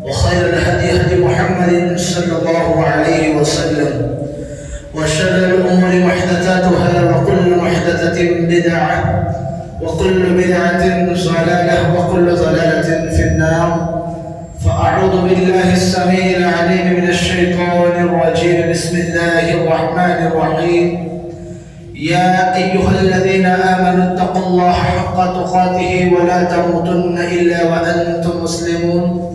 وخير الهدي هدي محمد صلى الله عليه وسلم وشر الأمور محدثاتها وكل محدثة بدعة وكل بدعة ضلالة وكل ضلالة في النار. فأعوذ بالله السميع العليم من الشيطان الرجيم. بسم الله الرحمن الرحيم. يا أيها الذين آمنوا اتقوا الله حق تقاته ولا تموتن إلا وأنتم مسلمون.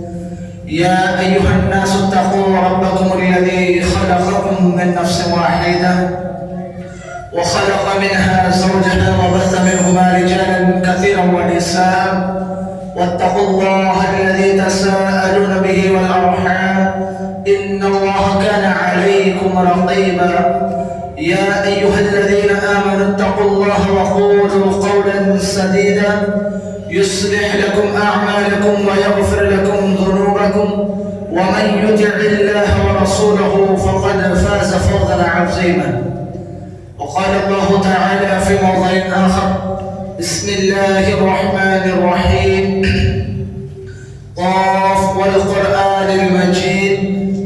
يا أيها الناس اتقوا ربكم الذي خلقكم من نفس واحدة وخلق منها زوجها وبث منهما رجالا كثيرا ونساء واتقوا الله الذي تساءلون به والأرحام إن الله كان عليكم رقيبا. يا أيها الذين آمنوا اتقوا الله وقولوا قولا سديدا يصلح لكم أعمالكم ويغفر لكم ذنوبكم ومن يطع الله ورسوله فقد فاز فوزا عظيما. وقال الله تعالى في موضع آخر: بسم الله الرحمن الرحيم. قاف والقرآن المجيد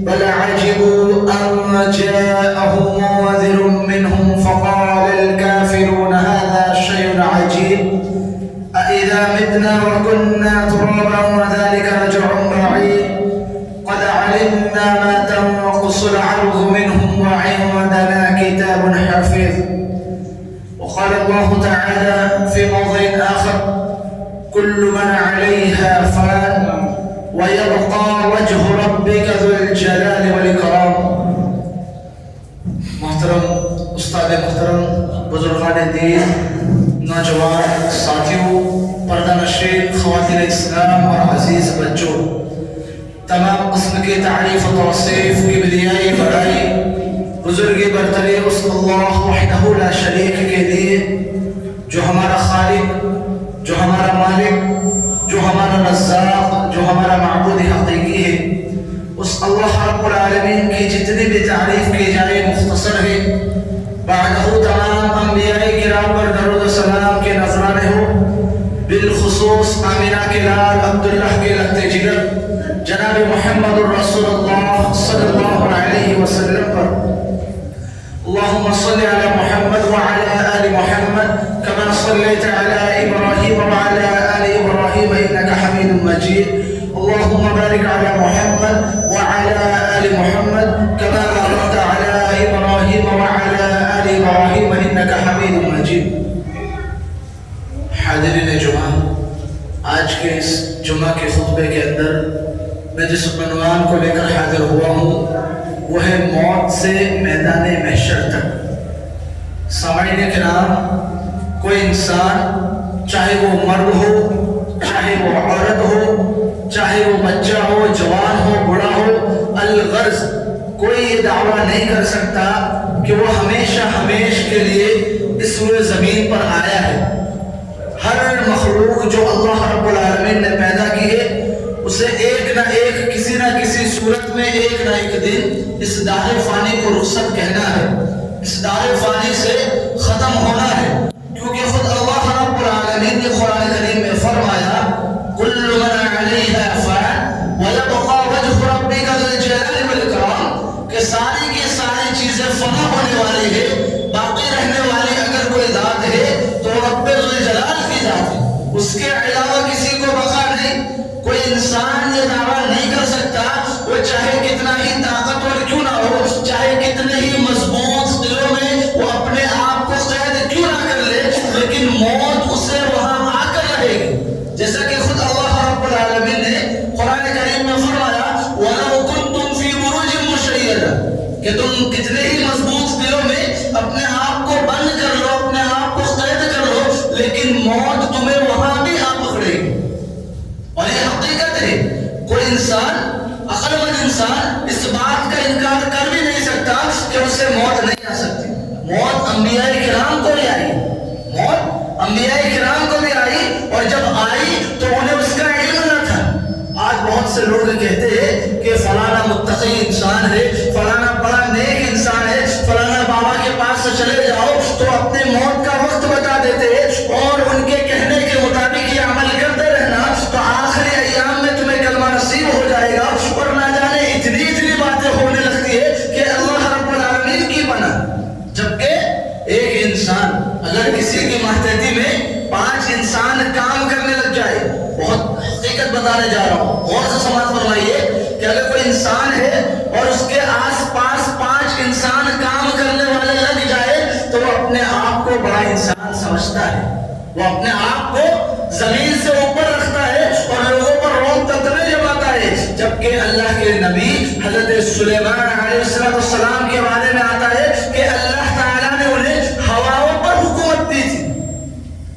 بل عجبوا أن جاءهم منذر منهم فقال الكافرون هذا شيء عجيب أإذا متنا وكنا ترابا وذلك رجع بعيد قد علمنا ما تنقص الأرض منهم وعندنا كتاب حفيظ. وقال الله تعالى في موضع آخر: كل من عليها فان ويبقى وجه ربك ذو الجلال والإكرام. محترم استاد محترم، بزرگان دین، نوجوان ساتھیوں، پردہ نشین خواتین اسلام اور عزیز بچوں، تمام قسم کی تعریف و توصیف کی بدیائی بڑائی بزرگی برتری اس اللہ وحدہ لا شریک کے لیے جو ہمارا خالق، جو ہمارا مالک، جو ہمارا رزاق، جو ہمارا معبود حقیقی ہے. اس اللہ رب العالمین کی جتنی بھی تعریف کی جائے مختصر ہے. بعدہ تمام انبیاء کرام پر درود و سلام کے نذرانے ہو، بالخصوص آمینہ کے لال عبداللہ کے لگتے جگر جناب محمد الرسول اللہ صلی اللہ علیہ وسلم پر. اللہم صلی علی محمد وعلی آل محمد كما صليت على إبراهيم وعلى آل إبراهيم إنك حميد مجيد. اللهم بارك على محمد وعلى آل محمد كما باركت على إبراهيم وعلى آل إبراهيم إنك حميد مجيد. حاضرین جمعہ، آج کے اس جمعہ کے خطبے کے اندر میں جس عنوان کو لے کر حاضر ہوا ہوں وہ ہے موت سے میدان محشر تک. سامعین کرام، کوئی انسان چاہے وہ مرد ہو، چاہے وہ عورت ہو، چاہے وہ بچہ ہو، جوان ہو، بڑا ہو، الغرض کوئی یہ دعویٰ نہیں کر سکتا کہ وہ ہمیشہ ہمیش کے لیے اس روئے زمین پر آیا ہے. ہر مخلوق جو اللہ رب العالمین نے پیدا کی ہے اسے ایک نہ ایک کسی نہ کسی صورت میں ایک نہ ایک دن اس دار فانی کو رخصت کہنا ہے، اس دار فانی سے ختم ہونا ہے. کیونکہ خود اللہ رب العالمین نے قرآن کریم میں فرمایا: کل من علیہا فان ویبقى وجہ ربک ذو الجلال والاکرام، کہ ساری کی ساری چیزیں فنا ہونے والی ہے، باقی رہنے والی اگر کوئی ذات ہے تو رب ذو الجلال کی ذات ہے، اس کے علاوہ کسی کو بقا نہیں. کوئی انسان یہ دعویٰ نہیں کر سکتا، وہ چاہے کتنا ہی طاقتور کیوں نہ ہو، چاہے کتنے ہی مضبوط دلوں میں وہ اپنے آپ کو قید کیوں نہ کر لے، لیکن موت اسے وہاں آ کر رہے گی. جیسا کہ خود اللہ رب العالمین نے قرآن کریم میں فرمایا: وَلَوْ كُنْتُمْ فِي بُرُوجٍ مُّشَيَّدَةٍ، کہ تم کتنے ہی مضبوط دلوں میں اپنے آپ کو بند کر لو، اپنے آپ کو قید کر لو، لیکن موت تمہیں وہاں بھی آ پکڑے گی. اور یہ حقیقت ہے. کوئی انسان، عقل مند انسان اس بات کا انکار کر بھی نہیں سکتا کہ اسے موت نہیں آ سکتی. موت انبیاء کرام کو بھی آئی، موت انبیاء کرام کو بھی آئی، اور جب آئی تو انہیں اس کا علم نہ تھا. آج بہت سے لوگ کہتے ہیں کہ فلانا متقی انسان ہے، فلانا بڑا نیک انسان ہے، فلانا بابا کے پاس سے چلے جاؤ تو اپنے موت کا وقت بتا دیتے ہیں، اور ان کے کہنے کے مطابق یہ عمل کرتے رہنا تو آخری ایام میں تمہیں کلمہ نصیب ہو جائے گا سنانے جا رہا ہوں، غور سے سماعت فرمائیے کہ اگر کوئی انسان ہے اور اس کے آس پاس 5 انسان کام کرنے والے لگ جائے تو وہ اپنے آپ کو بڑا انسان سمجھتا ہے، وہ اپنے آپ کو زمین سے اوپر رکھتا ہے اور لوگوں پر روب تطبے جماتا ہے، جبکہ اللہ کے نبی حضرت سلیمان علیہ السلام کے بارے میں آتا ہے کہ اللہ تعالیٰ نے انہیں ہواؤں پر حکومت دی تھی۔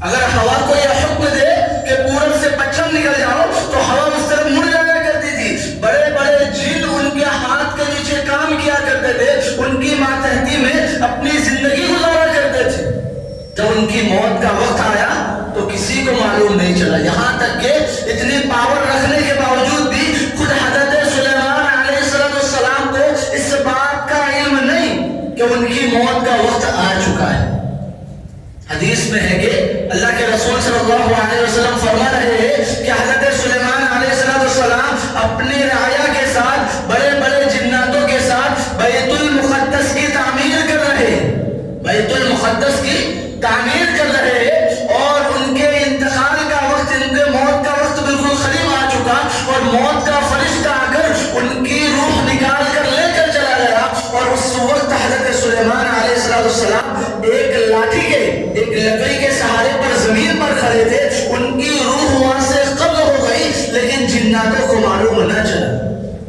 اگر ہوا کو یہ حکم دے کہ پورب سے پچھم نکل جاؤ تو ہوا اس طرف مڑ جایا کرتی تھی۔ بڑے بڑے جن ان کے ہاتھ کے نیچے کام کیا کرتے تھے، ان کی ماتحتی میں اپنی زندگی گزارا کرتے تھے۔ جب ان کی موت کا وقت آیا تو کسی کو معلوم نہیں چلا، یہاں تک کہ اتنی پاور رکھنے کے باوجود بھی خود حضرت سلیمان علیہ السلام کو اس بات کا علم نہیں کہ ان کی موت کا وقت آ چکا ہے۔ حدیث میں ہے کہ اللہ کے رسول صلی اللہ علیہ وسلم فرما رہے ہیں کہ حضرت سلیمان علیہ السلام اپنی رعایا کے ساتھ بڑے بڑے جناتوں کے ساتھ بیت المقدس کی تعمیر کر رہے ہیں، بیت المقدس کی تعمیر کر رہے ہیں، اور ان کے انتقال کا وقت، ان کے موت کا وقت بالکل قریب آ چکا، اور موت کا فرشتہ آ کر ان کی روح نکال کر لے کر چلا گیا، اور اس وقت حضرت سلیمان علیہ السلام ایک لاٹھی کے، ایک لکڑی کے سہارے پر زمین پر کھڑے تھے، ان کی روح وہاں سے قبض ہو گئی، لیکن جناتوں کو معلوم نہ چلا۔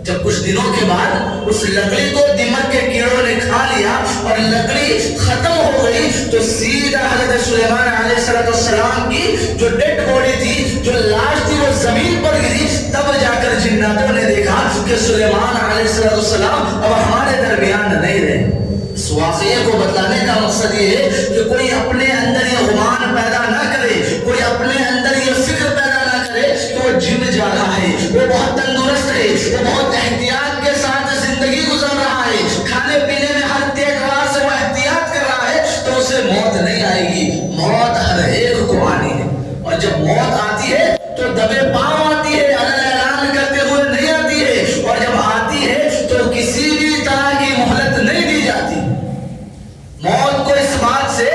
جب کچھ دنوں کے بعد اس لکڑی کو دمک کے کیڑوں نے کھا لیا اور لکڑی ختم ہو گئی تو سیدھا حضرت سلیمان علیہ السلام کی جو ڈیڈ باڈی تھی، جو لاش تھی، وہ زمین پر گری۔ تب جا کر جناتوں نے دیکھا کہ سلیمان علیہ السلام اب ہمارے درمیان نہیں رہے۔ اس واقعے کو بتلانے کا مقصد یہ ہے کہ کوئی اپنے اندر یہ گمان پیدا نہ کرے، کوئی اپنے اندر یہ فکر پیدا نہ کرے کہ وہ جم جا رہا ہے، وہ بہت تندرست ہے، وہ بہت احتیاط کے ساتھ زندگی گزار رہا ہے، کھانے پینے میں ہر تہوار سے وہ احتیاط کر رہا ہے تو اسے موت نہیں آئے گی۔ موت ہر ایک کو آنی ہے، اور جب موت آتی ہے تو دبے پاؤں آتی ہے، اعلان کرتے ہوئے نہیں آتی ہے، اور جب آتی ہے تو کسی بھی طرح کی مہلت نہیں دی جاتی۔ موت کو اس بات سے،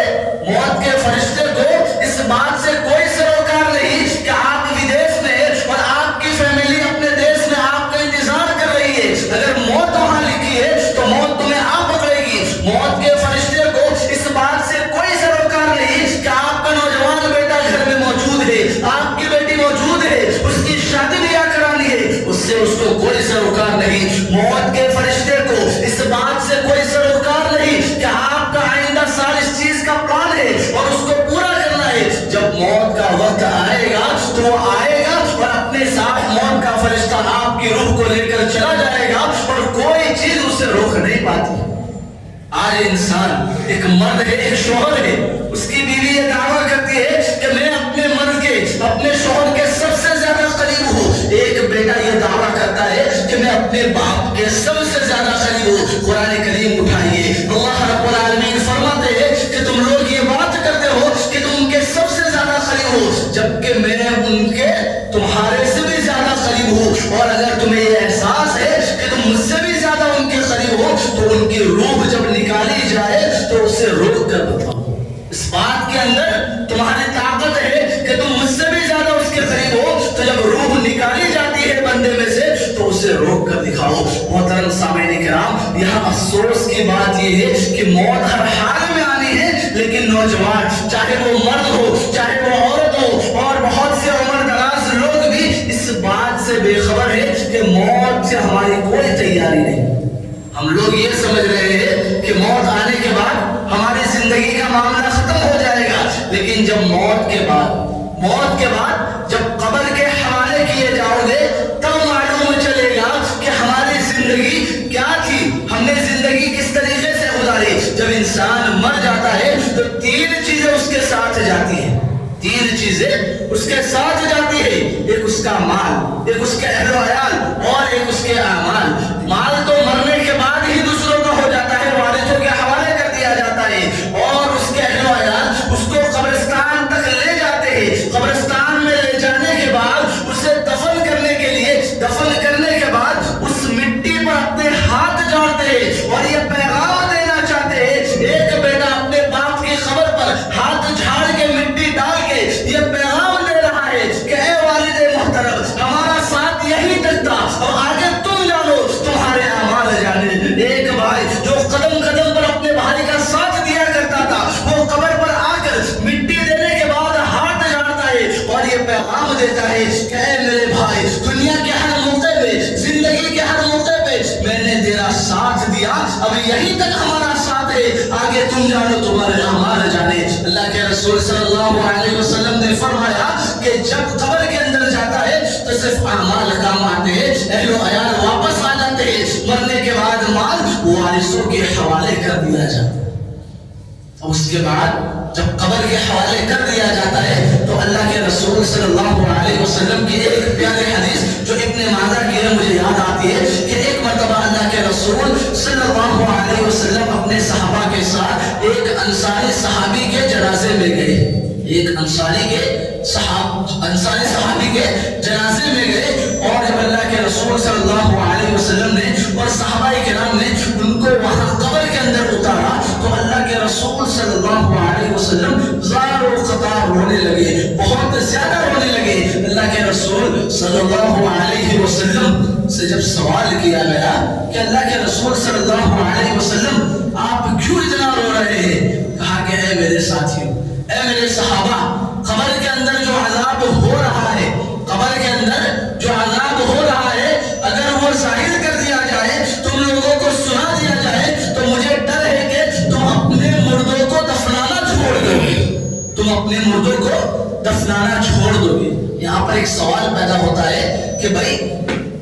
موت کے فرشتے کو اس بات سے کوئی سروکار نہیں کہ آپ ودیش میں اور آپ کی فیملی اپنے دیش میں آپ کا انتظار کر رہی ہے، اگر موت وہاں لکھی ہے تو موت تمہیں آ پکڑے گی۔ موت کے فرشتے کو اس بات سے کوئی سروکار نہیں کہ آپ کا نوجوان بیٹا گھر میں موجود ہے، آپ کی بیٹی موجود ہے، اس کی شادی بیاہ کرانی ہے، اس سے اس کو کوئی سروکار نہیں۔ موت کے فرشتے کو اس بات سے کوئی سروکار نہیں کہ آپ کا آئندہ سال اس چیز کا پلان ہے اور اس کو پورا کرنا ہے۔ جب موت کا وقت آئے گا تو وہ آئے گا اور اپنے ساتھ موت کا فرشتہ آپ کی روح کو لے کر چلا جائے گا اور کوئی چیز اسے روک نہیں پاتی۔ آج انسان ایک مرد ہے، ایک شوہر ہے، اس کی بیوی یہ دعویٰ کرتی ہے کہ میں اپنے مرد کے، اپنے شوہر کے سب سے زیادہ قریب ہوں۔ ایک بیٹا یہ دعویٰ کرتا ہے کہ میں اپنے باپ کے سب سے زیادہ قریب ہوں۔ قرآن کریم اٹھائیے، اللہ رب العالمین فرماتے ہیں کہ تم لوگ یہ بات کرتے ہو کہ تم ان کے سب سے زیادہ قریب ہو، جبکہ میں ان کے تمہارے سے بھی زیادہ قریب ہوں، اور اگر تمہیں یہ احساس ہے کہ تم مجھ سے بھی زیادہ ان کے قریب ہو تو ان کی روح جب نکالی جائے تو اسے روک کر بتاؤ۔ اس بات کے اندر تمہاری طاقت ہے کہ تم مجھ سے بھی زیادہ اس کے قریب ہو، تو جب روح نکالی جاتی ہے بندے میں سے تو اسے روک کر دکھاؤ۔ محترم سامعین کرام، یہاں افسوس کی بات یہ ہے کہ موت ہر حال میں آنی ہے، لیکن نوجوان چاہے وہ مرد ہو چاہے وہ عورت ہو، اور بہت سے عمر دراز لوگ بھی اس بات سے بے خبر ہے کہ موت سے ہماری کوئی تیاری نہیں۔ ہم لوگ یہ سمجھ رہے ہیں کہ موت آنے کے بعد ہماری زندگی کا معاملہ ختم ہو جائے گا، لیکن جب موت کے بعد جب قبر کے حوالے کیے جاؤ گے تب معلوم چلے گا کہ ہماری زندگی کیا تھی، ہم نے زندگی کس طریقے سے گزاری۔ جب انسان مر جاتا ہے تو 3 چیزیں اس کے ساتھ جاتی ہیں، 3 چیزیں اس کے ساتھ جاتی ہے، ایک اس کا مال، ایک اس کے اہل و عیال، اور ایک اس کے اعمال۔ مال تو مرنے کے بعد ہی دوسروں کا ہو جاتا ہے، وارثوں کے حوالے کر دیا جاتا ہے، اور اس کے اہل و عیال اس کو قبرستان تک لے جاتے ہیں۔ قبرستان میں لے جانے کے بعد اسے دفن کرنے کے لیے، دفن کرنے کے بعد اس مٹی پر اپنے ہاتھ جوڑتے ہیں اور یہ پیغام دینا چاہتے ہیں۔ ایک بیٹا اپنے باپ کی قبر پر ہاتھ جھاڑ کے مٹی ڈال کے یہ پیغام دے رہا ہے کہ اے والد محترم، ہمارا دیتا ہے کہ اے میرے بھائی، دنیا کے ہر موقع پہ، زندگی کے ہر موقع پہ میں نے تیرا ساتھ دیا، اب یہیں تک ہمارا ساتھ ہے، آگے تم جانو تمہارے اعمال جانے۔ اللہ کے رسول صلی اللہ علیہ وسلم نے فرمایا کہ جب قبر کے اندر جاتا ہے تو صرف اعمال کام آتے ہیں، اہل و عیال واپس آ جاتے ہیں، مرنے کے بعد مال وارثوں کے حوالے کر دیا جاتا ہے۔ اس کے بعد جب قبر کے حوالے کر دیا جاتا ہے تو اللہ کے رسول صلی اللہ علیہ وسلم کی ایک پیاری حدیث جو ابن ماجہ کی ہے مجھے یاد آتی ہے کہ ایک مرتبہ اللہ کے رسول صلی اللہ علیہ وسلم اپنے صحابہ کے ساتھ ایک انصاری صحابی کے جنازے میں گئے، ایک انصاری صحابی کے جنازے میں گئے، اور جب اللہ کے رسول صلی اللہ علیہ وسلم نے اور صحابہ کرام نے ان کو وہاں قبر کے اندر اتارا تو اللہ کے رسول صلی اللہ علیہ وسلم زار و قطار رونے لگے، بہت زیادہ رونے لگے۔ اللہ کے رسول صلی اللہ علیہ وسلم سے جب سوال کیا گیا کہ اللہ کے رسول صلی اللہ علیہ وسلم آپ کیوں اتنا رو رہے ہیں، کہا کہ اے میرے ساتھیوں، اے میرے صحابہ، قبر کے اندر جو عذاب ہو رہا ہے، قبر کے اندر جو عذاب ہو رہا ہے، اگر وہ ظاہر کر دیا جائے، تم لوگوں کو سنا دیا جائے تو مجھے ڈر ہے کہ تم اپنے مردوں کو دفنانا چھوڑ دو گے، تم اپنے مردوں کو دفنانا چھوڑ دو گے۔ یہاں پر ایک سوال پیدا ہوتا ہے کہ بھائی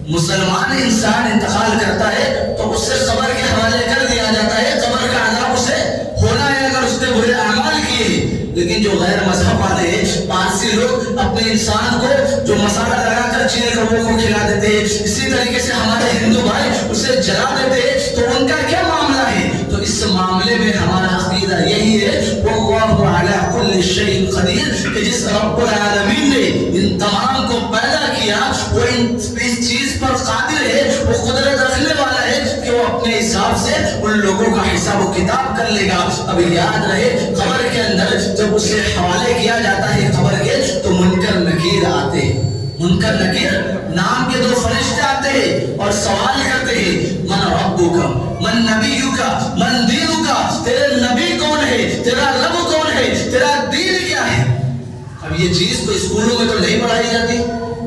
مسلمان انسان انتقال کرتا ہے تو اس سے قبر کے حوالے کر دیا جاتا ہے، قبر کا عذاب اسے ہونا ہے اگر اس نے برے اعمال کیے، لیکن جو غیر مذہب والے پارسی لوگ اپنے انسان کو جو مسالہ لگا کر چینے کبوں کو کھلا دیتے ہیں، اسی طریقے سے ہمارے ہندو بھائی اسے جلا دیتے ہیں، تو ان کا کیا معاملہ ہے؟ تو اس معاملے میں ہمارا عقیدہ یہی ہے واللہ علی کل شیء قدیر، کہ جس رب العالمین نے ان تمام کو پیدا کیا وہ اس چیز پر قادر ہے، وہ قدرت رکھنے والا ہے کہ وہ اپنے حساب سے ان لوگوں کا حساب و کتاب کر لے گا۔ اب یاد رہے قبر کے اندر جب اسے حوالے کیا جاتا ہے قبر کے تو منکر نکیر آتے ہیں، منکر نکیر نام کے 2 فرشتے آتے ہیں اور سوال کرتے ہیں من ربک من نبیک من دینک، تیرے نبی کون ہے، تیرا رب کون ہے، تیرا دین کیا ہے؟ اب یہ چیز کوئی اسکولوں میں تو نہیں پڑھائی جاتی،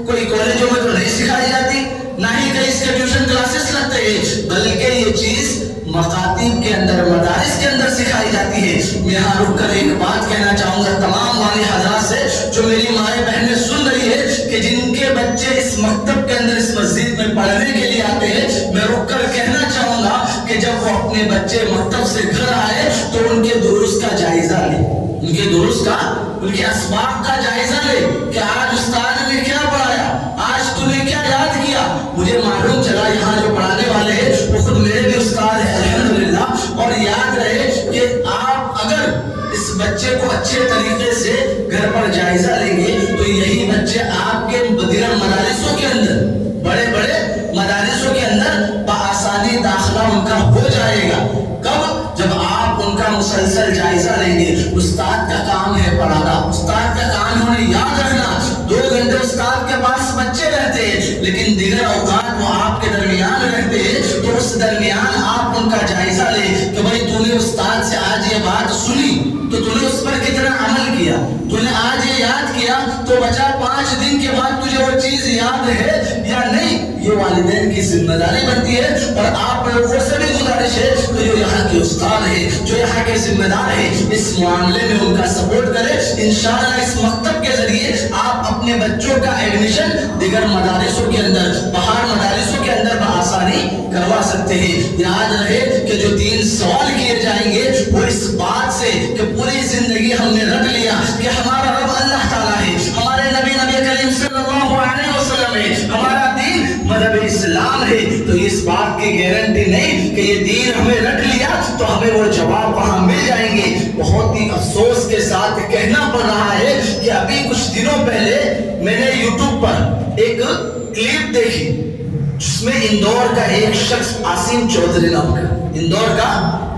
کوئی کالجوں میں تو نہیں سکھائی جاتی، نہ ہی کہیں اس کے ٹیوشن کلاسز لگتے ہیں، بلکہ یہ چیز مکاتب کے اندر، مدارس کے اندر سکھائی جاتی ہے۔ میں یہاں رک کر ایک بات کہنا چاہوں گا تمام والی حضرات سے جو میری مائیں بہنیں سن رہی ہے کہ جن کے بچے اس مکتب کے اندر، اس مسجد میں پڑھنے کے لیے آتے ہیں، میں رک کر کہنا چاہوں گا کہ جب وہ اپنے بچے مکتب سے گھر آئے تو ان کے دروس کا جائزہ لیں، ان کے دروس کا، ان کے اسباق کا جائزہ لے کہ آج استاد نے کیا پڑھایا، آج تو نے کیا یاد کیا۔ مجھے معلوم چلا یہاں جو پڑھانے والے ہیں وہ خود میرے بھی استاد ہیں الحمدللہ، اور یاد رہے کہ آپ اگر اس بچے کو اچھے طریقے سے گھر پر جائزہ لیں گے تو یہی بچے آپ کے دیگر مدارسوں کے اندر، بڑے بڑے مدارسوں کے اندر بآسانی داخلہ ان کا ہو جائے گا۔ کب؟ جب آپ ان کا مسلسل جائزہ لیں گے۔ استاد کا کام ہے پڑھانا، استاد کا کام ہے انہیں یاد رکھنا۔ 2 گھنٹے استاد کے پاس بچے رہتے ہیں لیکن دیگر اوقات وہ آپ کے درمیان رہتے ہیں، تو اس درمیان آپ ان کا جائزہ لیں کہ بھائی تو نے استاد سے آج یہ بات سنی تو تو نے اس پر کتنا عمل کیا، تو نے آج یہ یاد کیا تو بچہ 5 دن کے بعد تجھے وہ چیز یاد ہے یا نہیں۔ یہ والدین کی ذمہ داری بنتی ہے، اور آپ لوگوں سے بھی گزارش ہے کہ جو یہاں کے استاد ہیں، جو یہاں کے ذمہ دار ہیں، اس معاملے میں ان کا سپورٹ کریں۔ انشاءاللہ اس مکتب کے ذریعے آپ اپنے بچوں کا ایڈمیشن دیگر مدارسوں کے اندر، باہر مدارسوں کے اندر بآسانی کروا سکتے ہیں۔ یاد رہے کہ جو 3 سوال کیے جائیں گے وہ اس بات سے کہ پوری زندگی ہم نے رکھ لیا کہ ہمارا رب اللہ تعالیٰ ہے، ہمارے نبی کریم صلی اللہ علیہ وسلم ہے، ہمارا دین مذہب اسلام ہے، تو اس بات کی گارنٹی نہیں کہ یہ دین ہمیں رکھ لیا تو ہمیں وہ جواب وہاں مل جائیں گے۔ بہت ہی افسوس کے ساتھ کہنا پڑ رہا ہے کہ ابھی کچھ دنوں پہلے میں نے یوٹیوب پر ایک کلپ دیکھی جس میں اندور کا ایک شخص عاصم چودھری نام کا، اندور کا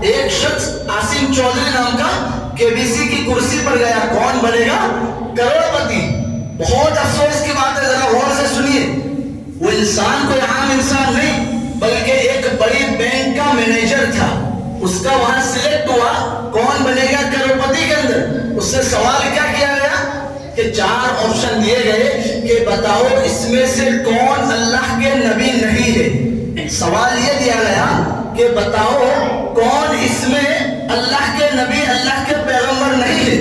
ایک شخص عاصم چودھری نام کا KBC کی کرسی پر گیا، کون بنے گا؟ کروڑپتی۔ بہت افسوس کی بات ہے، ذرا غور سے سنیے، وہ انسان کوئی عام انسان نہیں بلکہ ایک بڑی بینک کا مینیجر تھا، اس کا وہاں سلیکٹ ہوا کون بنے گا کروڑپتی کے اندر۔ اس سے سوال کیا کیا گیا کہ 4 آپشن دیے گئے کہ بتاؤ اس میں سے کون اللہ کے نبی نہیں ہے. سوال یہ دیا گیا کہ بتاؤ کون اس میں اللہ کے نبی اللہ کے پیغمبر نہیں ہے.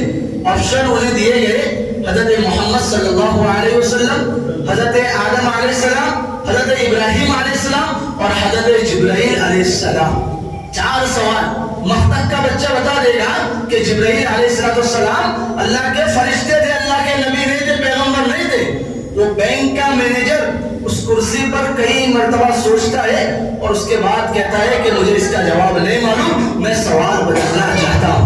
آپشن انہیں دیے گئے حضرت محمد صلی اللہ علیہ وسلم، حضرت آدم علیہ السلام، حضرت ابراہیم علیہ السلام اور حضرت جبرائیل علیہ السلام. 4 سوال. مختک کا بچہ بتا دے گا کہ جبرائیل علیہ السلام اللہ کے فرشتے تھے، اللہ کے نبی نہیں تھے، پیغمبر نہیں تھے. وہ بینک کا مینیجر اس کرسی پر کئی مرتبہ سوچتا ہے اور اس کے بعد کہتا ہے کہ مجھے اس کا جواب نہیں معلوم، میں سوال بدلنا چاہتا ہوں.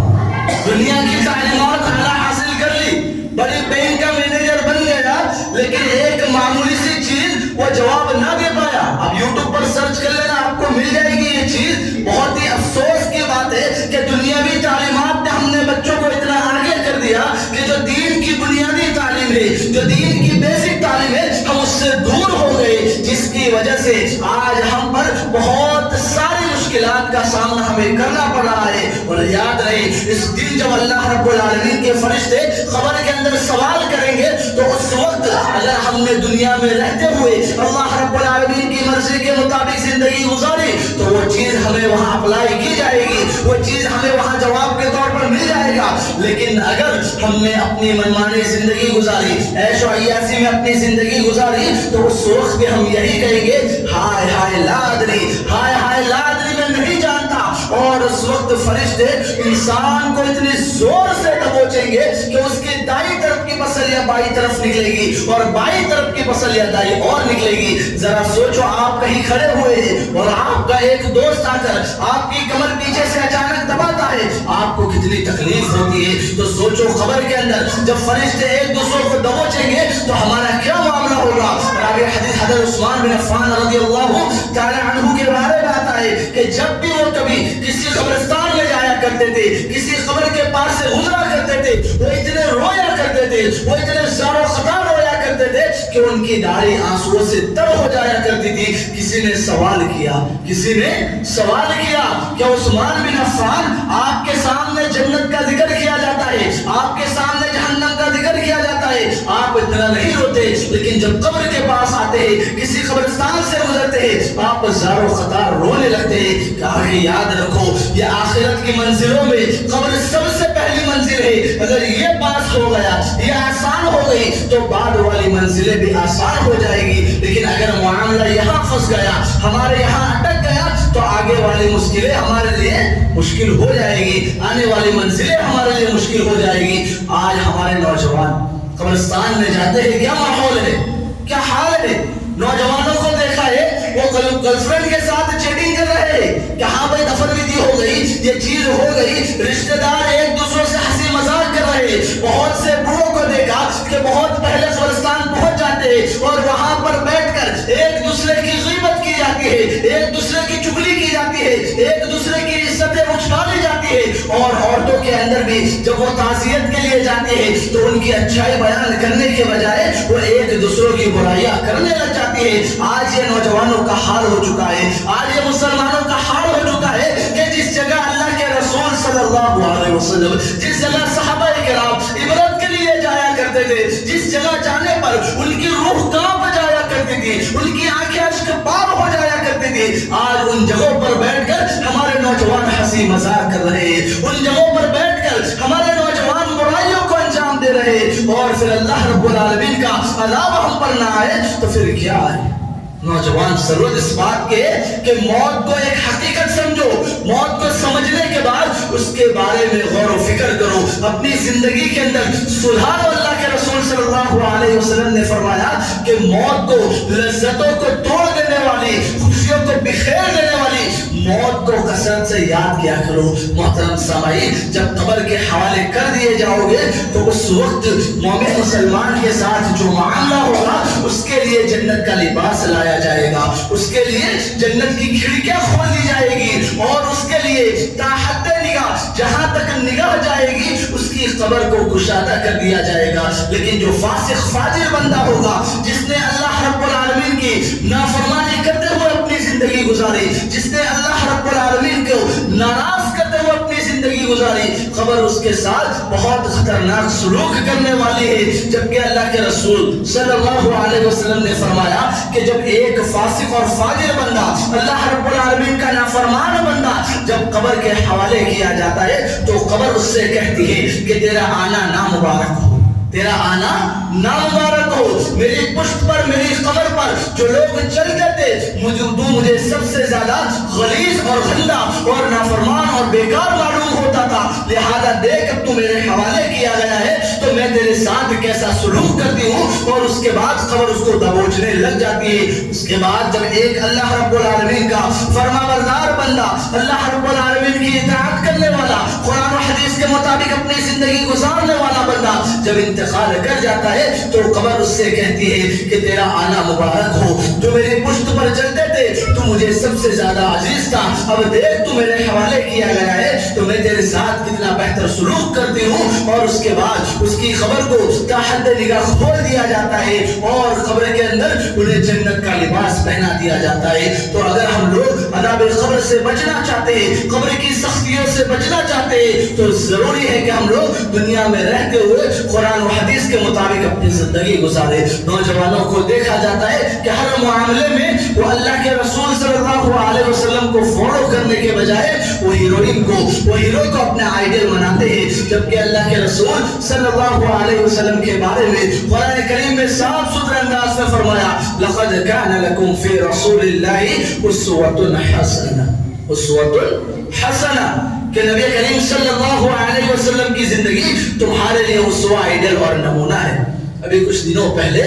دنیا کی تعلیمات اعلیٰ حاصل کر لی، بڑی بینک کا مینیجر بن گیا، لیکن ایک معمولی سی چیز وہ جواب نہ دے پایا. اب یوٹیوب پر سرچ کر لینا، آپ کو مل جائے گی یہ چیز. بہت ہی افسوس کی بات ہے کہ دنیاوی تعلیمات نے ہم نے بچوں کو اتنا آگے کر دیا کہ جو دین کی بنیادی تعلیم ہے، جو دین کی بیسک تعلیم ہے، ہم اس سے دور ہو گئے، جس کی وجہ سے آج ہم پر بہت ساری مشکلات کا سامنا ہمیں کرنا پڑ رہا ہے. اور یاد رہے، اس دن جب اللہ رب العالمین کے فرشتے خبر کے اندر سوال کریں گے تو اس وقت اگر ہم نے دنیا میں رہتے ہوئے اللہ رب العالمین کی مرضی کے مطابق زندگی گزاری تو وہ چیز ہمیں وہاں اپلائی کی جائے گی، وہ چیز ہمیں وہاں جواب کے طور پر مل جائے گا. لیکن اگر ہم نے اپنی منمانی زندگی گزاری، عیش و عیاشی میں اپنی زندگی گزاری، تو اس وقت بھی ہم یہی کہیں گے ہائے ہائے لا ادری، ہائے ہائے لا ادری، میں نہیں جانتا. اور اس وقت فرشتے انسان کو اتنی زور سے دبوچیں گے کہ اس کی دائیں طرف کی پسلیاں بائیں طرف نکلے گی اور بائیں طرف کی پسلیاں دائیں اور نکلے گی. ذرا سوچو، آپ کہیں کھڑے ہوئے ہیں اور آپ کا ایک دوست آ کر آپ کی کمر پیچھے سے اچانک دباتا ہے، آپ کو کتنی تکلیف ہوتی ہے. تو سوچو خبر کے اندر جب فرشتے ایک دوسرے کو دبوچیں گے تو ہمارا کیا معاملہ ہوگا. آگے حدیث حضرت عثمان بن عفان رضی اللہ تعالی عنہ کے بارے میں آتا ہے کہ جب بھی وہ کبھی کسی قبرستان میں جایا کرتے تھے، کسی قبر کے پاس سے گزرا کرتے تھے، وہ اتنے رویا کرتے تھے، وہ اتنے زار و خطا رویا کرتے تھے کہ ان کی داڑھی آنسوؤں سے تر ہو جایا کرتی تھی. کسی نے سوال کیا کہ عثمان بن عفان، آپ کے سامنے جنت کا ذکر کیا جاتا ہے، آپ کے سامنے جہنم کا ذکر کیا جاتا ہے، آپ اتنا نہیں روتے، لیکن جب قبر کے پاس آتے ہیں، کسی قبرستان سے گزرتے ہیں، آپ زار و خطا رونے لگتے ہیں. کہ یاد رکھو، یہ آخرت کی منزلوں میں قبر سب سے پہلی منزل ہے. اگر یہ پاس ہو گیا، یہ آسان ہو گئی، تو بعد والی منزلیں بھی آسان ہو جائے گی. لیکن اگر معاملہ یہاں پھنس گیا، ہمارے یہاں اٹک گیا، تو آگے والی مشکلیں ہمارے لیے مشکل ہو جائے گی، آنے والی منزلیں ہمارے لیے مشکل ہو جائے گی. آج ہمارے نوجوان قبرستان میں جاتے ہیں، کیا ماحول ہے، کیا حال ہے. نوجوانوں کو دیکھا ہے وہ گرل فرینڈ کے ساتھ چیٹنگ کر رہے ہیں کہ ہاں بھائی دفن ودی ہو گئی، یہ چیز ہو گئی، رشتہ دار ایک دوسرے سے ہنسی مذاق کر رہے ہیں. بہت سے بوڑھوں کو دیکھا کہ بہت پہلے قبرستان پہنچ جاتے ہیں اور وہاں پر بیٹھ کر ایک دوسرے کی غیبت کی جاتی ہے، ایک دوسرے کی چگلی کی جاتی ہے، ایک دوسرے کی عزتیں اچھالی جاتی ہے. اور عورتوں کے اندر بھی جب وہ تعزیت کے لیے جاتے ہیں تو ان کی اچھائی بیان کرنے کے بجائے وہ ایک دوسروں کی برائیاں کرنے لگ جاتی ہے. آج یہ نوجوانوں کا حال ہو چکا ہے، آج یہ مسلمانوں کا حال ہو چکا ہے کہ جس جگہ اللہ کے رسول صلی اللہ علیہ وسلم، جس جگہ صحابہ کرام عبرت کے لیے جایا کرتے تھے، جس جگہ جانے پر ان کی روح کانپ جایا کرتی تھی، ان کی آنکھیں اشک بار ہو جایا کرتی تھی، آج ان جگہوں پر بیٹھ کر ہمارے نوجوان ہنسی مذاق کر رہے ہیں، ان جگہوں پر بیٹھ کر ہمارے نوجوان برائیوں کو انجام دے رہے ہیں. اور پھر اللہ رب العالمین کا عذاب ہم پر نہ آئے تو پھر کیا ہے. نوجوان ضرورت اس بات کے کہ موت کو ایک حقیقت سمجھو، موت کو سمجھنے کے بعد اس کے بارے میں غور و فکر کرو، اپنی زندگی کے اندر سدھارو. اللہ کے رسول صلی اللہ علیہ وسلم نے فرمایا کہ موت کو، لذتوں کو توڑ دینے والی، خوشیوں کو بخیر دینے والی موت کو کثرت سے یاد کیا کرو. محترم سامعین، جب قبر کے حوالے کر دیے جاؤ گے تو اس وقت مومن مسلمان کے ساتھ جو معاملہ ہوگا اس کے لیے جنت کا لباس لایا جائے گا، اس کے لیے جنت کی کھڑکیاں کھول دی جائے گی اور اس کے لیے تا حد نگاہ، جہاں تک نگاہ جائے گی اس کی قبر کو کشادہ کر دیا جائے گا. لیکن جو فاسق فاجر بندہ ہوگا، جس نے اللہ رب العالمین کی نافرمانی کرتے ہوئے اپنی زندگی گزاری، جس نے اللہ رب العالمین کو ناراض کرتے ہوئے اپنی زندگی گزاری، قبر اس کے ساتھ بہت خطرناک سلوک کرنے والی ہے، جبکہ اللہ کے رسول صلی اللہ علیہ وسلم نے فرمایا کہ جب ایک فاسق اور فاجر بندہ، اللہ رب العالمین کا نافرمان بندہ جب قبر کے حوالے کیا جاتا ہے تو قبر اس سے کہتی ہے کہ تیرا آنا نامبارک ہو، تیرا آنا نامبارک ہو، میری پشت پر، میری قبر پر جو لوگ چلتے تھے مجھے سب سے زیادہ غلیظ اور گندا اور نافرمان اور بیکار معلوم ہوتا تھا، لہذا دیکھ اب تو میرے حوالے کیا گیا ہے تو میں تیرے ساتھ کیسا سلوک کرتی ہوں، اور اس کے بعد قبر اس کو دبوچنے لگ جاتی ہے۔ اس کے بعد جب ایک اللہ رب العالمین کا فرما بردار بندہ، اللہ رب العالمین کی اطاعت کرنے والا، قرآن و حدیث کے مطابق اپنی زندگی گزارنے والا بندہ جب انتقال کر جاتا ہے تو قبر اس سے کہتی ہے کہ تیرا آنا مبارک ہو، جو میری پشت پر چلتے تھے تو مجھے سب سے زیادہ عزیز تھا، اب دیکھ تو میرے حوالے کیا گیا ہے تو میں تیرے ساتھ کتنا بہتر سلوک کرتی ہوں۔ اور اس کے بعد اس کی خبر کو تحت نگاہ کھول دیا جاتا ہے اور قبر کے اندر انہیں جنت کا لباس پہنا دیا جاتا ہے۔ تو اگر ہم لوگ عذاب قبر سے بچنا چاہتے ہیں، قبر کی سختیوں سے بچنا چاہتے ہیں، تو ضروری ہے کہ ہم لوگ دنیا میں رہتے ہوئے قرآن و حدیث کے مطابق اپنی زندگی گزارے۔ نوجوانوں کو دیکھا جاتا ہے کہ ہر معاملے میں وہ اللہ کے رسول صلی اللہ علیہ وسلم کو فالو کرنے کے بجائے وہ ہیروئن کو، وہ ہیرو کو اپنا آئیڈل مناتے ہیں، جبکہ اللہ کے رسول صلی اللہ علیہ وسلم کے بارے میں قرآن کریم میں صاف ستھرے انداز میں فرمایا لقد كان لكم في رسول الله اسوة حسنة، اسوة حسنة، کہ نبی کریم صلی اللہ علیہ وسلم کی زندگی تمہارے لیے اسوہ آئیڈل اور نمونہ ہے۔ ابھی کچھ دنوں پہلے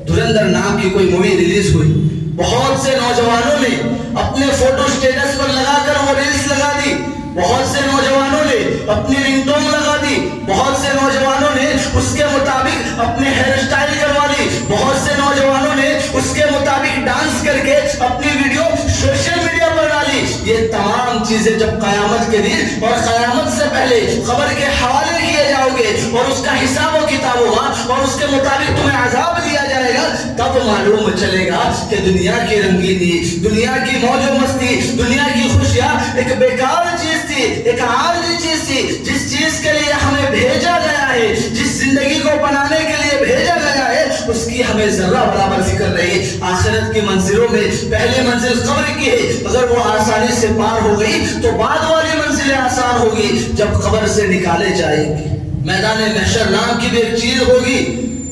دھرندر نام کی کوئی مووی ریلیز ہوئی، بہت سے نوجوانوں نے اپنے فوٹو سٹیٹس پر لگا کر وہ ریلز لگا دی، بہت سے نوجوانوں نے اپنی رنگ ٹون لگا دی، بہت سے نوجوانوں نے اس کے مطابق اپنے ہیئر اسٹائل کروا لی، بہت سے نوجوانوں نے اس کے مطابق ڈانس کر کے اپنی ویڈیو سوشل میڈیا پر ڈالی۔ یہ تمام چیزیں جب قیامت کے دن اور قیامت سے پہلے قبر کے حوالے کیے جاؤ گے اور اس کا حساب و کتاب ہوگا اور اس کے مطابق تمہیں عذاب دیا جائے گا، تب معلوم چلے گا کہ دنیا کی رنگینی، دنیا کی موج و مستی، دنیا کی خوشیاں ایک بیکار چیز تھی، ایک عارضی چیز تھی۔ جس چیز کے لیے ہمیں بھیجا گیا ہے، جس زندگی کو بنانے کے لیے بھیجا گیا ہے، اس کی ہمیں ذرہ برابر فکر نہیں۔ آخرت کی منزلوں میں پہلی منزل قبر کی ہے، اگر وہ آسانی سے پار ہو گئی تو بعد والی منزلیں آسان ہوگی۔ جب قبر سے نکالے جائیں گے، میدان محشر نام کی بھی ایک چیز ہوگی،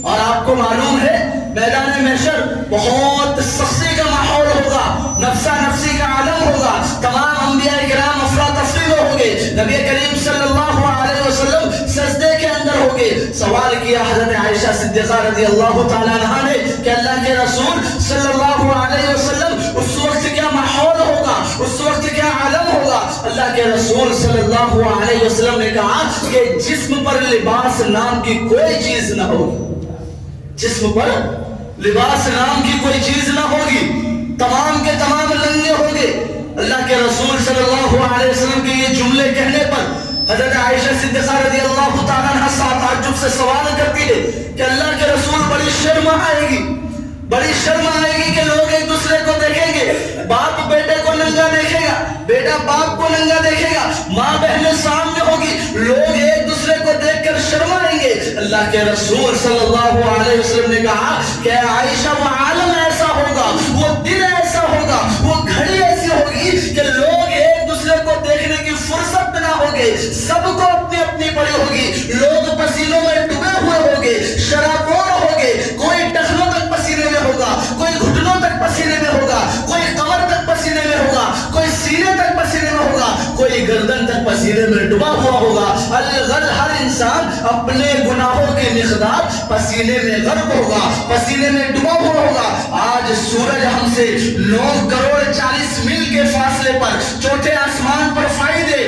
اور آپ کو معلوم ہے میدان محشر بہت سختی کا ماحول ہوگا، نفسا نفسی کا عالم ہوگا، تمام انبیاء کرام افراتفری میں ہوں گے، نبی کریم صلی اللہ علیہ وسلم سجدے کے اندر ہوں گے۔ سوال کیا حضرت عائشہ صدیقہ رضی اللہ تعالیٰ عنہا نے کہ اللہ کے رسول صلی اللہ علیہ وسلم اس وقت کیا ماحول ہوگا، اس وقت کیا عالم ہوگا؟ اللہ کے رسول صلی اللہ علیہ وسلم نے کہا کہ جسم پر لباس نام کی کوئی چیز نہ ہوگی، جسم پر لباس نام کی کوئی چیز نہ ہوگی، تمام کے تمام ننگے ہوں گے۔ اللہ کے رسول صلی اللہ علیہ وسلم کے یہ جملے کہنے پر حضرت عائشہ صدیقہ رضی اللہ تعالیٰ عنہ تعجب سے سوال کرتی ہے کہ اللہ کے رسول بڑی شرم آئے گی، بڑی شرم آئے گی کہ لوگ ایک دوسرے کو دیکھیں گے، باپ بیٹے کو ننگا دیکھے گا، بیٹا باپ کو ننگا دیکھے گا، ماں بہنیں سامنے ہوگی، لوگ ایک دوسرے کو دیکھ کر شرمائیں گے۔ اللہ کے رسول صلی اللہ علیہ وسلم نے کہا کہ عائشہ وہ عالم ایسا ہوگا، وہ دن ایسا ہوگا، وہ گھڑی ایسی ہوگی کہ لوگ ایک دوسرے کو دیکھنے کی فرصت نہ ہوگی، سب کو اپنی اپنی پڑی ہوگی، لوگ پسینوں میں ڈوبے ہوئے ہوگے، شرابور ہوگے، کوئی ٹخنوں تک پسینے میں ہوگا، کوئی گھٹنوں تک پسینے میں ہوگا، کوئی کمر تک پسینے میں ہوگا، کوئی سینے تک پسینے میں ہوگا، کوئی گردن تک پسینے میں ڈوبا ہوا ہوگا۔ الغرض ہر انسان اپنے گناہوں کی مقدار پسینے میں غرق ہوگا، پسینے میں ڈوبا ہوا ہوگا۔ آج سورج ہم سے 9 کروڑ 40 میل کے فاصلے پر چوتھے آسمان پر فائدے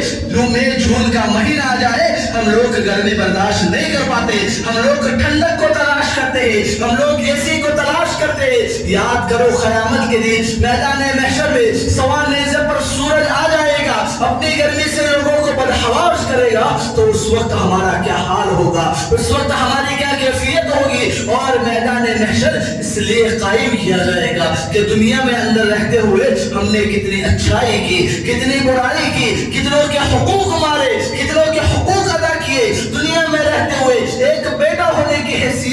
مئی جون کا مہینہ آ جائے، ہم لوگ گرمی برداشت نہیں کر پاتے، ہم لوگ ٹھنڈک کو تلاش کرتے ہیں، ہم لوگ اے سی کو تلاش کرتے ہیں۔ یاد کرو قیامت کے دن میدان محشر میں سوا نیزے پر سورج آ جائے گا، اپنی گرمی سے لوگوں کو بدحواس کرے گا، تو اس وقت ہمارا کیا حال ہوگا، اس وقت ہماری کیا کیفیت ہوگی۔ اور میدان محشر اس لیے قائم کیا جائے گا کہ دنیا میں اندر رہتے ہوئے ہم نے کتنی اچھائی کی، کتنی برائی کی، کتنوں کے حقوق مارے، کتنوں کے حقوق ادا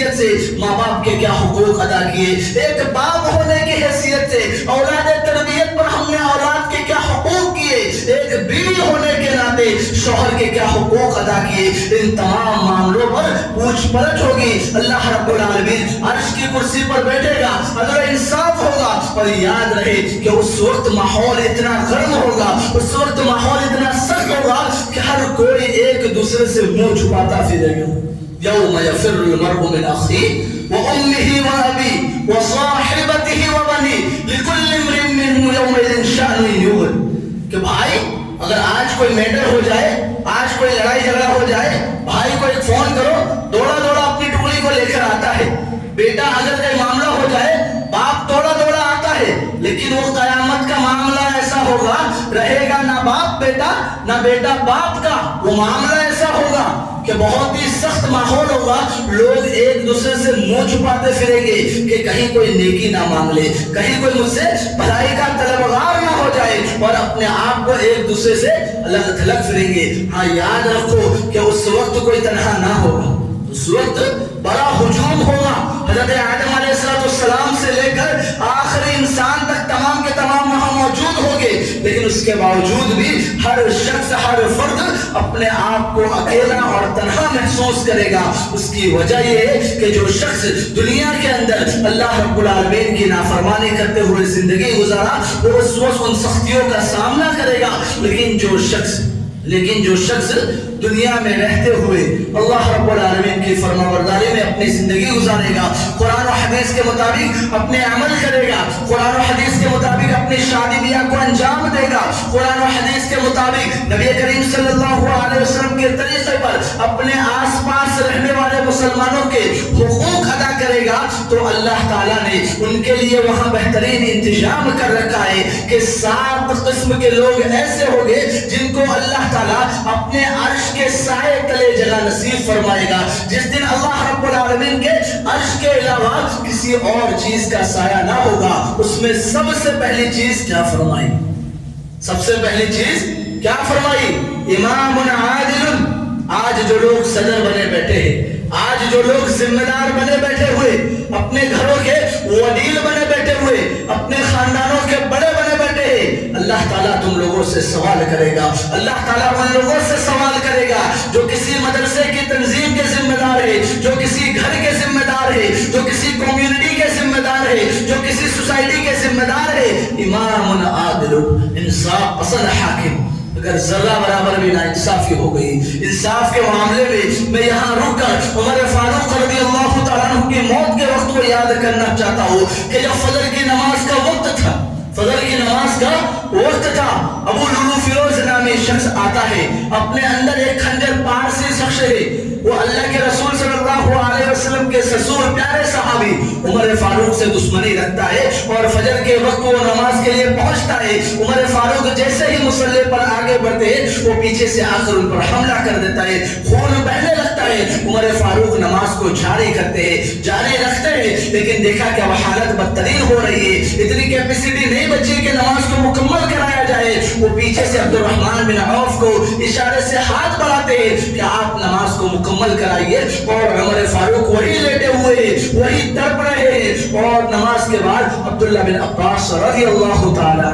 حیثیت سے ماں باپ کے کیا حقوق ادا کیے، ایک باپ ہونے کی حیثیت سے اولاد تربیت پر ہم نے اولاد کے کیا حقوق کیے، ایک بیوی ہونے کے ناطے شوہر کے کیا حقوق ادا کیے، ان تمام معاملوں پر پوچھ پرچھ ہوگی۔ اللہ رب العالمین عرش کی کرسی پر بیٹھے گا، اگر انصاف ہوگا، اور یاد رہے کہ اس وقت ماحول اتنا گرم ہوگا، اس وقت ماحول اتنا سخت ہوگا کہ ہر کوئی ایک دوسرے سے منہ چھپاتا پھرے گا۔ یوم یفر المرء من اخیہ وامہ وابیہ وصاحبتہ وبنیہ لکل امرئ منہم یومئذ شأن یغنیہ، کہ بھائی اگر آج کوئی میٹر ہو جائے، آج کوئی لڑائی جھگڑا ہو جائے، بھائی کو ایک فون کرو، دوڑا دوڑا اپنی ٹولی کو لے کر آتا ہے۔ بیٹا اگر کوئی معاملہ ہو جائے، باپ دوڑا دوڑا آتا ہے، لیکن وہ قیامت کا معاملہ ایسا ہوگا، رہے گا نہ باپ بیٹا نہ بیٹا باپ کا، وہ معاملہ ایسا ہوگا کہ بہت ہی سخت ماحول ہوگا، لوگ ایک دوسرے سے منہ چھپاتے پھریں گے کہ کہیں کوئی نیکی نہ مانگ لے، کہیں کوئی مجھ سے بھلائی کا طلبگار نہ ہو جائے، اور اپنے آپ کو ایک دوسرے سے الگ تھلگ پھریں گے۔ ہاں یاد رکھو کہ اس وقت کوئی تنہا نہ ہوگا، اس وقت بڑا ہجوم ہوگا، حضرت آدم علیہ السلام سے لے کر آخری انسان تک تمام کے تمام وہاں موجود ہوں گے، لیکن اس کے باوجود بھی ہر شخص، ہر فرد اپنے آپ کو اکیلا اور تنہا محسوس کرے گا۔ اس کی وجہ یہ ہے کہ جو شخص دنیا کے اندر اللہ رب العالمین کی نافرمانی کرتے ہوئے زندگی گزارا، وہ اس وقت ان سختیوں کا سامنا کرے گا، لیکن جو شخص دنیا میں رہتے ہوئے اللہ رب العالمین کی فرما برداری میں اپنی زندگی گزارے گا، قرآن و حدیث کے مطابق اپنے عمل کرے گا، قرآن و حدیث کے مطابق اپنی شادی بیاہ کو انجام دے گا، قرآن و حدیث کے مطابق نبی کریم صلی اللہ علیہ وسلم کے طریقے پر اپنے آس پاس رہنے والے مسلمانوں کے حقوق ادا کرے گا، تو اللہ تعالیٰ نے ان کے لیے وہاں بہترین انتظام کر رکھا ہے کہ 7 قسم کے لوگ ایسے ہوں گے جن کو اللہ تعالیٰ اپنے عرش کے سائے تلے جگہ نصیب فرمائے گا، جس دن اللہ رب العالمین کے عرش کے علاوہ کسی اور چیز کا سایہ نہ ہوگا۔ اس میں سب سے پہلی چیز کیا فرمائی؟ سب سے پہلی چیز کیا فرمائی؟ امام عادل۔ آج جو لوگ صدر بنے بیٹھے ہیں، آج جو لوگ ذمہ دار بنے بیٹھے ہوئے، اپنے گھروں کے وڈیل بنے بیٹھے ہوئے، اپنے خاندانوں کے بڑے بنے بیٹھے ہیں، اللہ تعالیٰ تم لوگوں سے سوال کرے گا۔ اللہ تعالیٰ ان لوگوں سے سوال کرے گا جو کسی مدرسے کی تنظیم کے ذمہ دار ہے، جو کسی گھر کے ذمہ دار ہے، جو کسی کمیونٹی کے ذمہ دار ہے، جو کسی سوسائٹی کے ذمہ دار ہے۔ امام عادل، انصاف پسند حاکم۔ اگر ذرہ برابر بھی ناانصافی ہو گئی انصاف کے معاملے میں یہاں رک کر عمر فاروق رضی اللہ تعالیٰ عنہ کی موت کے وقت کو یاد کرنا چاہتا ہوں کہ جب فجر کی نماز کا وقت تھا، فجر کی نماز کا وقت تھا، ابو لولو فیروز نامی شخص آتا ہے، اپنے اندر ایک خنجر پارسی شخص ہے، وہ اللہ کے رسول صلی اللہ علیہ وسلم کے سسور پیارے صحابی عمر فاروق سے دشمنی رکھتا ہے، اور فجر کے وقت وہ نماز کے لیے پہنچتا ہے۔ عمر فاروق جیسے ہی مصلی پر آگے بڑھتے ہیں، وہ پیچھے سے آ کر ان پر حملہ کر دیتا ہے، خون بہنے لگتا ہے۔ عمر فاروق نماز کو جاری کرتے ہیں، جاری رکھتے ہیں، لیکن دیکھا کہ وہ حالت بدترین ہو رہی ہے، اتنی کیپیسٹی نہیں بچی کہ نماز کو مکمل کرایا جائے۔ وہ پیچھے سے عبد الرحمن بن عوف کو اشارے سے ہاتھ بڑھاتے ہیں کہ آپ نماز کو مکمل کرائیے، اور عمر فاروق وہی لیٹے ہوئے وہی تڑپ رہے ہیں۔ اور نماز کے بعد عبداللہ بن عباس رضی اللہ تعالیٰ،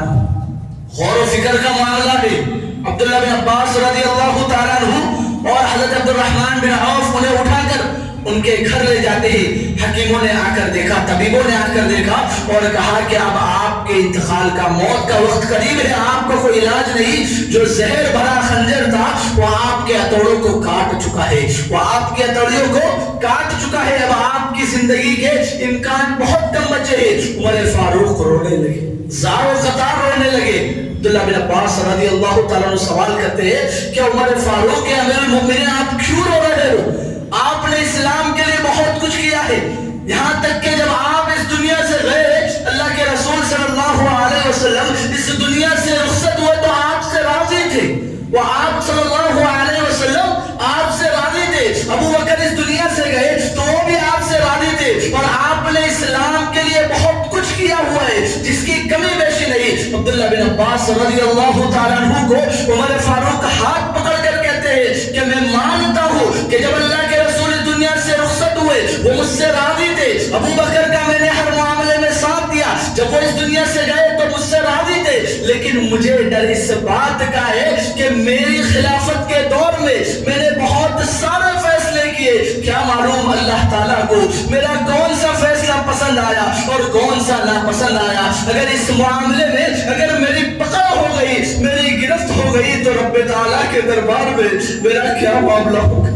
غور و فکر کا معاملہ ہے، عبداللہ بن عباس رضی اللہ تعالیٰ عنہ اور حضرت عبد الرحمن بن عوف انہیں اٹھا کر ان کے گھر لے جاتے ہیں۔ حکیموں نے آ کر دیکھا، طبیبوں نے آ کر دیکھا اور کہا کہ اب آپ کے انتقال کا، موت کا وقت قریب ہے، آپ کا کوئی علاج نہیں۔ جو زہر بھرا خنجر تھا وہ آپ کے ہتھوڑوں کو کاٹ چکا ہے، وہ آپ کے ہتھوڑیوں کو کاٹ چکا ہے، اب آپ کی زندگی کے امکان بہت کم بچے ہیں۔ عمر فاروق رونے لگے، زار و قطار رونے لگے۔ عبداللہ بن عباس رضی اللہ تعالیٰ عنہ سوال کرتے ہیں کہ عمر فاروق کے امیر المؤمنین آپ کیوں رو رہے ہو؟ آپ نے اسلام کے لیے بہت کچھ کیا ہے، یہاں تک کہ جب آپ اس دنیا سے گئے، اللہ کے رسول صلی اللہ علیہ وسلم اس دنیا سے رخصت ہوئے تو آپ سے راضی تھے، وہ آپ صلی اللہ علیہ وسلم آپ سے راضی تھے۔ ابو بکر اس دنیا سے گئے تو وہ بھی آپ سے راضی تھے، اور آپ نے اسلام کے لیے بہت کچھ کیا ہوا ہے جس کی کمی بیشی نہیں۔ عبداللہ بن عباس رضی اللہ تعالیٰ عنہ کو عمر فاروق ہاتھ پکڑ کر کہتے ہیں کہ میں مانتا ہوں کہ جب اللہ کے رسول دنیا سے رخصت ہوئے ہوئے وہ مجھ سے راضی تھے. ابو بکر کا میں نے ہر معاملے میں ساتھ دیا. جب وہ اس دنیا سے گئے تو مجھ سے راضی تھے. لیکن مجھے ڈر اس بات کا ہے کہ میری خلافت کے دور میں میں نے بہت سارے فیصلے کیے. کیا معلوم اللہ تعالیٰ کو میرا کون سا فیصلہ پسند آیا اور کون سا ناپسند آیا. اگر اس معاملے میں اگر میری پکڑ ہو گئی, میری گرفت ہو گئی, تو رب تعالیٰ کے دربار میں میرا کیا معاملہ ہوگا,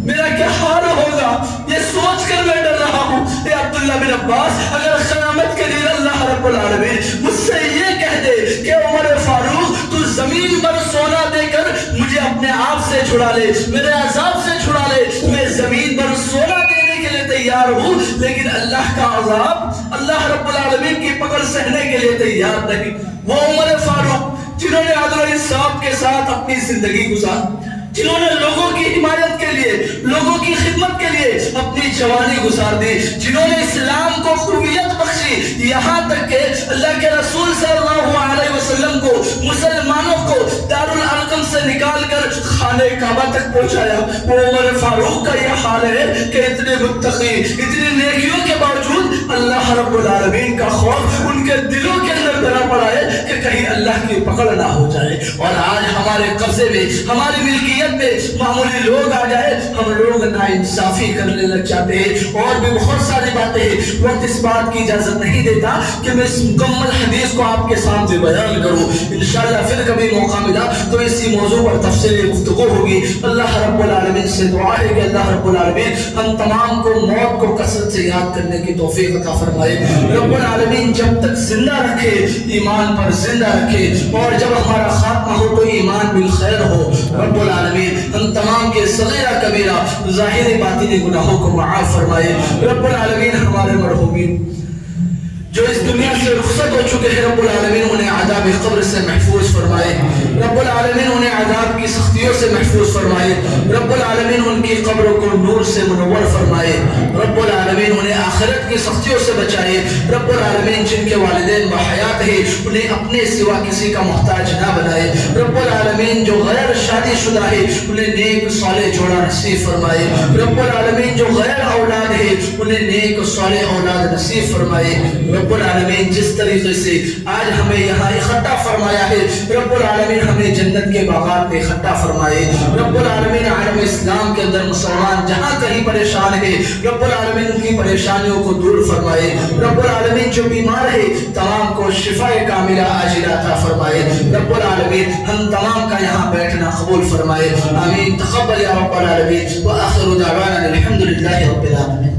میرا کیا حال ہوگا, یہ سوچ کر میں ڈر رہا ہوں. اے عبداللہ بن عباس, اگر قیامت کے دن اللہ رب العالمین مجھ سے یہ کہہ دے کہ عمر فاروق تو زمین پر سونا دے کر مجھے اپنے آپ سے چھڑا لے, میرے عذاب سے چھڑا لے, میں زمین پر سونا دینے کے لیے تیار ہوں, لیکن اللہ کا عذاب, اللہ رب العالمین کی پکڑ سہنے کے لیے تیار نہیں. وہ عمر فاروق جنہوں نے عدل و انصاف کے ساتھ اپنی زندگی گزاری, جنہوں نے لوگوں کی حمایت کے لیے, لوگوں کی خدمت کے لیے اپنی جوانی گزار دی, جنہوں نے اسلام کو قوت بخشی, یہاں تک کہ اللہ کے رسول صلی اللہ علیہ وسلم کو, مسلمانوں کو دار الارقم سے نکال کر خانہ کعبہ تک پہنچایا. وہ عمر فاروق کا یہ حال ہے کہ اتنے متقی, اتنی نیکیوں کے باوجود اللہ رب العالمین کا خوف ان کے دلوں کے اندر بھرا پڑا ہے کہ کہیں اللہ کی پکڑ نہ ہو جائے. اور آج ہمارے قبضے میں, ہماری ملکیت میں معمولی لوگ آ جائے, ہم لوگ ناانصافی کرنے لگ جاتے ہیں. اور بھی بہت ساری باتیں ہیں, وقت اس بات کی اجازت نہیں دیتا کہ میں اس مکمل حدیث کو آپ کے سامنے بیان کروں. انشاءاللہ پھر کبھی موقع ملا تو اسی موضوع پر تفصیلی گفتگو ہوگی. اللہ رب العالمین سے دعا ہے کہ اللہ رب العالمین ہم تمام کو موت کو کثرت سے یاد کرنے کی توفیق عطا فرمائے. رب العالمین جب تک زندہ رکھے ایمان پر زندہ رکھے, اور جب ہمارا خاتمہ ہو تو ایمان بالخیر ہو. رب العالمین ہم تمام کے صغیرہ کبیرہ ظاہری باطنی گناہوں کو معاف فرمائے. رب العالمین ہمارے مرحومین جو اس دنیا سے رخصت ہو چکے ہیں, رب العالمین انہیں عذاب قبر سے محفوظ فرمائے. رب العالمین انہیں عذاب کی سختیوں سے محفوظ فرمائے. رب العالمین ان کی قبروں کو نور سے منور فرمائے. رب العالمین انہیں آخرت کی سختیوں سے بچائے. رب العالمین جن کے والدین بحیات ہیں انہیں اپنے سوا کسی کا محتاج نہ بنائے. رب العالمین جو غیر شادی شدہ ہے انہیں نیک صالح جوڑا نصیب فرمائے. رب العالمین جو غیر اولاد ہے انہیں نیک صالح اولاد نصیب فرمائے. رب العالمین جس طریقے سے آج ہمیں یہاں اکٹھا فرمایا ہے, رب العالمین ہمیں جنت کے باغات میں اکٹھا فرمائے. رب العالمین عالم اسلام کے اندر مسلمان جہاں کہیں پریشان ہے, رب العالمین ان کی پریشانیوں کو دور فرمائے. رب العالمین جو بیمار ہے تمام کو شفاء کاملہ عاجلہ عطا فرمائے. رب العالمین ہم تمام کا یہاں بیٹھنا قبول فرمائے. آمین. تقبل یا رب العالمین. وآخر دعوانا الحمدللہ رب العالمین.